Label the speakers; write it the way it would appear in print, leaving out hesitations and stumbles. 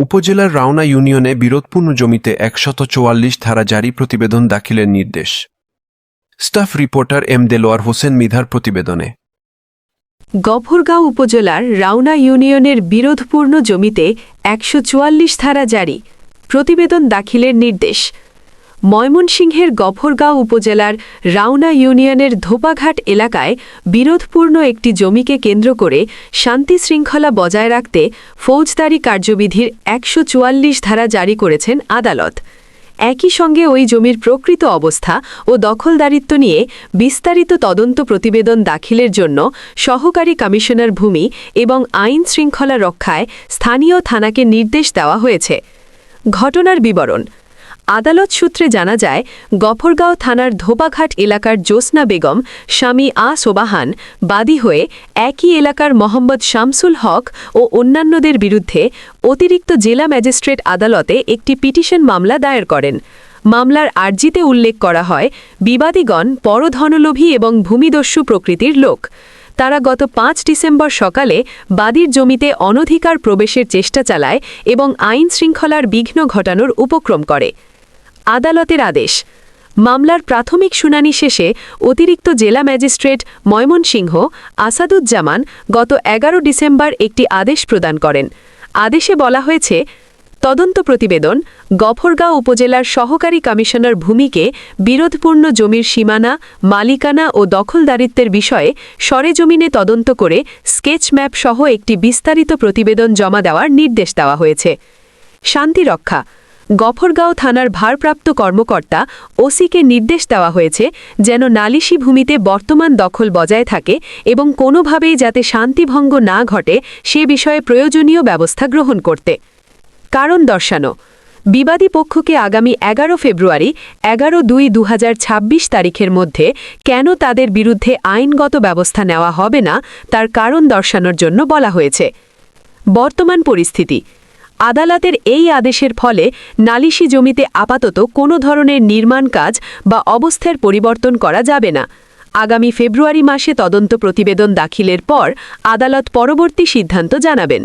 Speaker 1: উপজেলার রাওনা ইউনিয়নে বিরোধপূর্ণ জমিতে ১৪৪ ধারা জারি প্রতিবেদন দাখিলের নির্দেশ। Staff reporter M Delowar Hossain মৃধার প্রতিবেদনে।
Speaker 2: গফরগাঁও উপজেলার রাওনা ইউনিয়নের বিরোধপূর্ণ জমিতে ১৪৪ ধারা জারি প্রতিবেদন দাখিলের নির্দেশ। ময়মনসিংহের গফরগাঁও উপজেলার রাওনা ইউনিয়নের ধোপাঘাট এলাকায় বিরোধপূর্ণ একটি জমিকে কেন্দ্র করে শান্তি শৃঙ্খলা বজায় রাখতে ফৌজদারি কার্যবিধির ১৪৪ ধারা জারি করেছেন আদালত। একই সঙ্গে ওই জমির প্রকৃত অবস্থা ও দখলদারিত্ব নিয়ে বিস্তারিত তদন্ত প্রতিবেদন দাখিলের জন্য সহকারী কমিশনার ভূমি এবং আইন শৃঙ্খলা রক্ষায় স্থানীয় থানাকে নির্দেশ দেওয়া হয়েছে। ঘটনার বিবরণ। আদালত সূত্রে জানা যায়, গফরগাঁও থানার ধোপাঘাট এলাকার জ্যোৎস্না বেগম স্বামী সোবাহান বাদী হয়ে একই এলাকার মোহাম্মদ শামসুল হক ও অন্যান্যদের বিরুদ্ধে অতিরিক্ত জেলা ম্যাজিস্ট্রেট আদালতে একটি পিটিশন মামলা দায়ের করেন। মামলার আর্জিতে উল্লেখ করা হয়, বিবাদীগণ পরধনলোভী এবং ভূমিদস্যু প্রকৃতির লোক। তারা গত ৫ ডিসেম্বর সকালে বাদীর জমিতে অনধিকার প্রবেশের চেষ্টা চালায় এবং আইন শৃঙ্খলার বিঘ্ন ঘটানোর উপক্রম করে। আদালতের আদেশ। মামলার প্রাথমিক শুনানি শেষে অতিরিক্ত জেলা ম্যাজিস্ট্রেট ময়মনসিংহ আসাদুজ্জামান গত ১১ ডিসেম্বর একটি আদেশ প্রদান করেন। আদেশে বলা হয়েছে, তদন্ত প্রতিবেদন গফরগাঁও উপজেলার সহকারী কমিশনার ভূমিকে বিরোধপূর্ণ জমির সীমানা, মালিকানা ও দখলদারিত্বের বিষয়ে সরেজমিনে তদন্ত করে স্কেচ ম্যাপ সহ একটি বিস্তারিত প্রতিবেদন জমা দেওয়ার নির্দেশ দেওয়া হয়েছে। শান্তি রক্ষা। গফরগাঁও থানার ভারপ্রাপ্ত কর্মকর্তা ওসিকে নির্দেশ দেওয়া হয়েছে যেন নালিশি ভূমিতে বর্তমান দখল বজায় থাকে এবং কোনোভাবেই যাতে শান্তিভঙ্গ না ঘটে সে বিষয়ে প্রয়োজনীয় ব্যবস্থা গ্রহণ করতে। কারণ দর্শানো। বিবাদী পক্ষকে আগামী ১১ ফেব্রুয়ারি ১১/২/২০২৬ তারিখের মধ্যে কেন তাদের বিরুদ্ধে আইনগত ব্যবস্থা নেওয়া হবে না তার কারণ দর্শানোর জন্য বলা হয়েছে। বর্তমান পরিস্থিতি। আদালতের এই আদেশের ফলে নালিশি জমিতে আপাতত কোনো ধরনের নির্মাণ কাজ বা অবস্থার পরিবর্তন করা যাবে না। আগামী ফেব্রুয়ারি মাসে তদন্ত প্রতিবেদন দাখিলের পর আদালত পরবর্তী সিদ্ধান্ত জানাবেন।